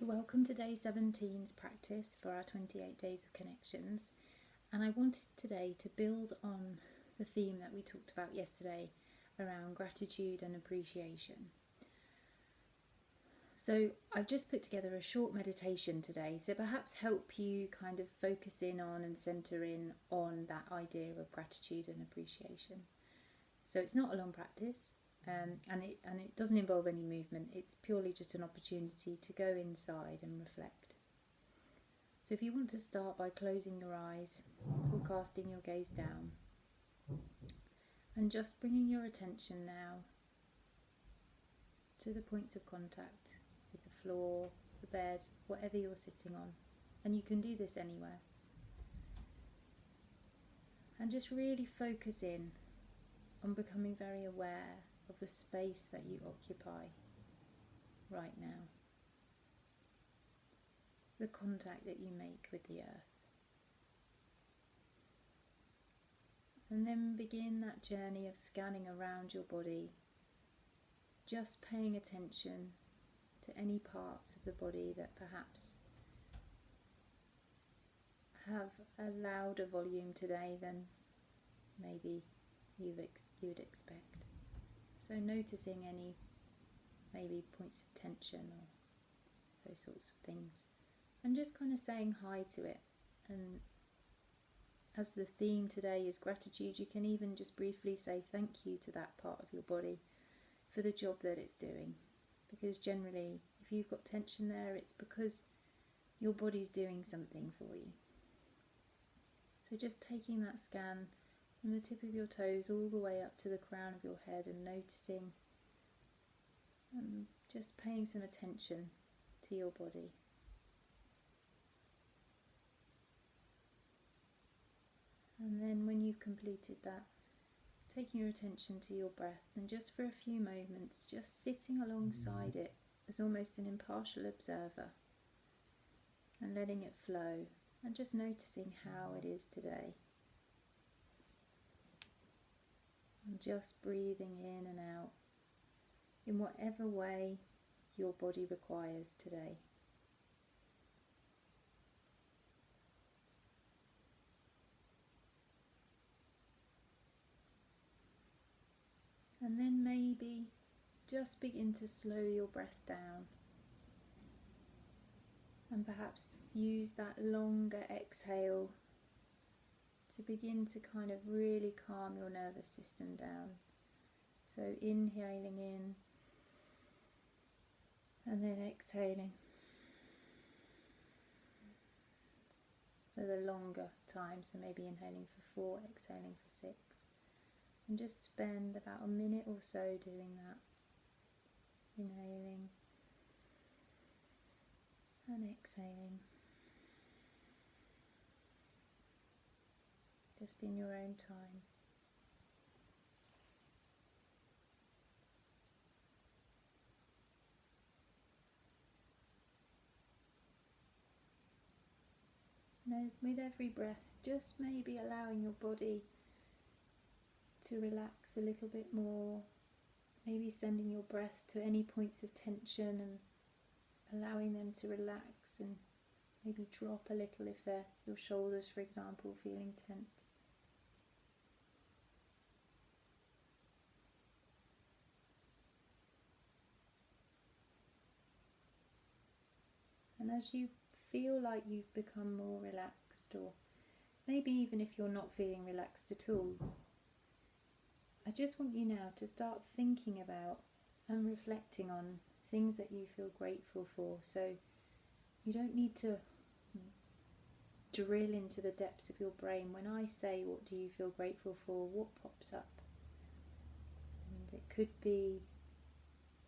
Welcome to day 17's practice for our 28 days of connections, and I wanted today to build on the theme that we talked about yesterday around gratitude and appreciation. So I've just put together a short meditation today to perhaps help you kind of focus in on and centre in on that idea of gratitude and appreciation. So it's not a long practice. And it doesn't involve any movement. It's purely just an opportunity to go inside and reflect. So if you want to start by closing your eyes or casting your gaze down and just bringing your attention now to the points of contact with the floor, the bed, whatever you're sitting on, and you can do this anywhere, and just really focus in on becoming very aware of the space that you occupy right now, the contact that you make with the earth. And then begin that journey of scanning around your body, just paying attention to any parts of the body that perhaps have a louder volume today than maybe you would expect. So noticing any maybe points of tension or those sorts of things, and just kind of saying hi to it. And as the theme today is gratitude, you can even just briefly say thank you to that part of your body for the job that it's doing, because generally if you've got tension there, it's because your body's doing something for you. So just taking that scan from the tip of your toes all the way up to the crown of your head and noticing and just paying some attention to your body. And then when you've completed that, taking your attention to your breath, and just for a few moments just sitting alongside it as almost an impartial observer and letting it flow and just noticing how it is today. And just breathing in and out in whatever way your body requires today. And then maybe just begin to slow your breath down, and perhaps use that longer exhale to begin to kind of really calm your nervous system down. So inhaling in and then exhaling for the longer time, so maybe inhaling for 4, exhaling for 6, and just spend about a minute or so doing that, inhaling and exhaling, just in your own time. Now, with every breath, just maybe allowing your body to relax a little bit more, maybe sending your breath to any points of tension and allowing them to relax and maybe drop a little if they're your shoulders, for example, feeling tense. And as you feel like you've become more relaxed, or maybe even if you're not feeling relaxed at all, I just want you now to start thinking about and reflecting on things that you feel grateful for. So you don't need to drill into the depths of your brain. When I say what do you feel grateful for, what pops up? And it could be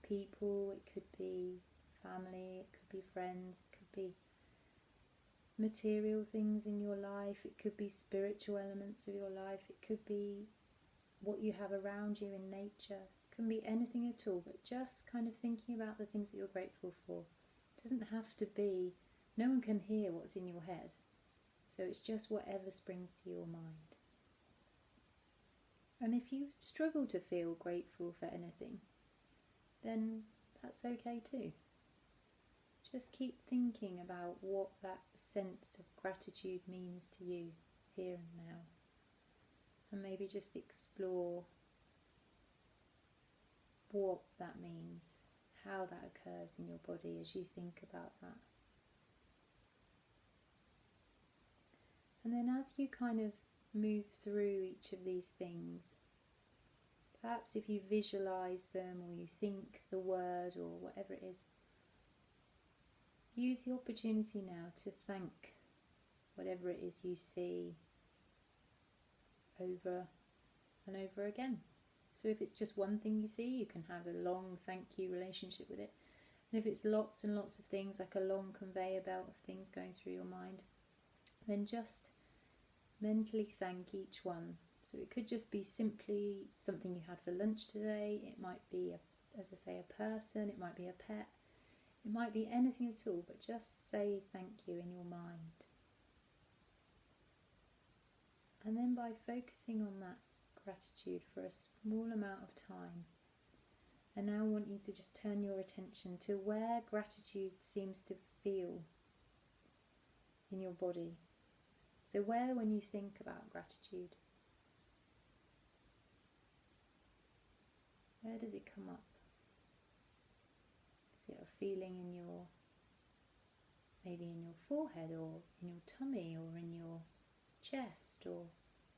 people, it could be family, it could be friends, it could be material things in your life, it could be spiritual elements of your life, it could be what you have around you in nature, it can be anything at all, but just kind of thinking about the things that you're grateful for. It doesn't have to be, no one can hear what's in your head, so it's just whatever springs to your mind. And if you struggle to feel grateful for anything, then that's okay too. just keep thinking about what that sense of gratitude means to you here and now. And maybe just explore what that means, how that occurs in your body as you think about that. And then as you kind of move through each of these things, perhaps if you visualize them or you think the word or whatever it is, use the opportunity now to thank whatever it is you see over and over again. So if it's just one thing you see, you can have a long thank you relationship with it. And if it's lots and lots of things, like a long conveyor belt of things going through your mind, then just mentally thank each one. So it could just be simply something you had for lunch today. It might be, as I say, a person. It might be a pet. It might be anything at all, but just say thank you in your mind. And then by focusing on that gratitude for a small amount of time, I now want you to just turn your attention to where gratitude seems to feel in your body. So where, when you think about gratitude, where does it come up? Is it a feeling in your, maybe in your forehead or in your tummy or in your chest, or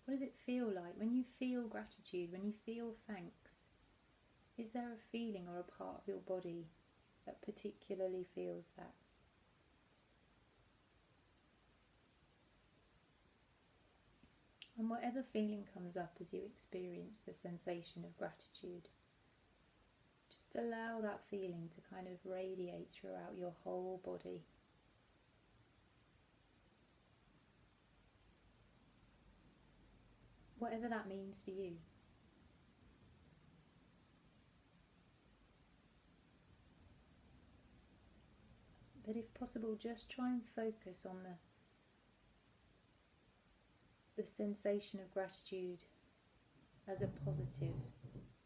what does it feel like when you feel gratitude, when you feel thanks? Is there a feeling or a part of your body that particularly feels that? And whatever feeling comes up as you experience the sensation of gratitude, just allow that feeling to kind of radiate throughout your whole body. Whatever that means for you. But if possible, just try and focus on the sensation of gratitude as a positive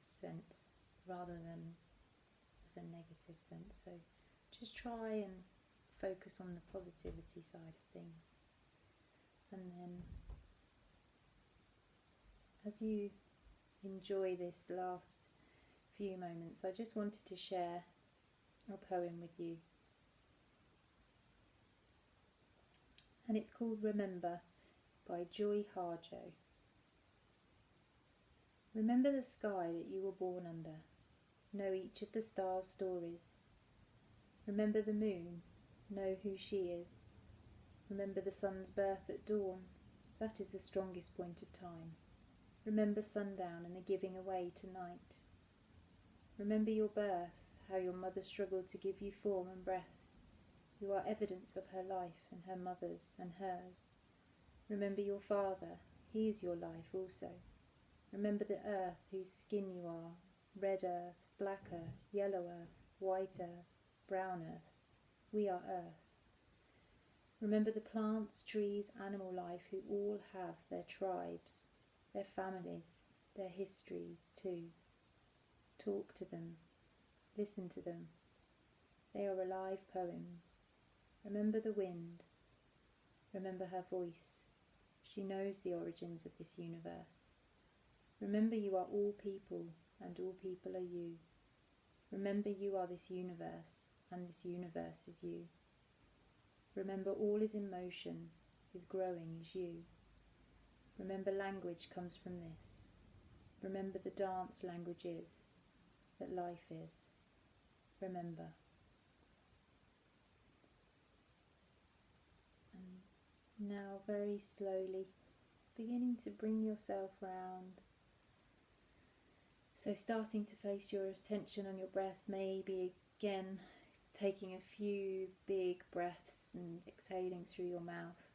sense rather than as a negative sense. So just try and focus on the positivity side of things. And then as you enjoy this last few moments, I just wanted to share a poem with you. And it's called Remember by Joy Harjo. Remember the sky that you were born under. Know each of the stars' stories. Remember the moon. Know who she is. Remember the sun's birth at dawn. That is the strongest point of time. Remember sundown and the giving away to night. Remember your birth, how your mother struggled to give you form and breath. You are evidence of her life and her mother's and hers. Remember your father, he is your life also. Remember the earth whose skin you are, red earth, black earth, yellow earth, white earth, brown earth. We are earth. Remember the plants, trees, animal life who all have their tribes, their families, their histories too. Talk to them, listen to them. They are alive poems. Remember the wind. Remember her voice. She knows the origins of this universe. Remember you are all people, and all people are you. Remember you are this universe, and this universe is you. Remember all is in motion, is growing as you. Remember language comes from this. Remember the dance language is, that life is. Remember. And now very slowly, beginning to bring yourself round. So starting to place your attention on your breath, maybe again taking a few big breaths and exhaling through your mouth.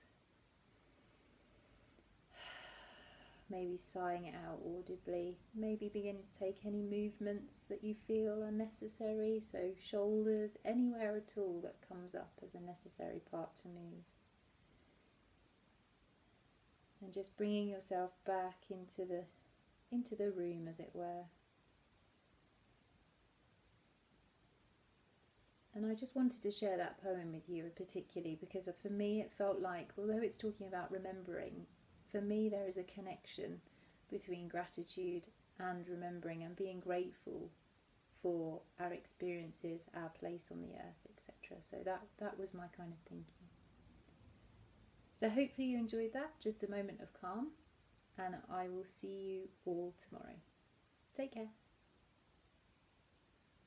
Maybe sighing it out audibly. Maybe beginning to take any movements that you feel are necessary, so shoulders, anywhere at all that comes up as a necessary part to move. And just bringing yourself back into the room, as it were. And I just wanted to share that poem with you particularly because for me it felt like, although it's talking about remembering, for me there is a connection between gratitude and remembering and being grateful for our experiences, our place on the earth, etc. So that was my kind of thinking. So hopefully you enjoyed that, just a moment of calm, and I will see you all tomorrow. Take care.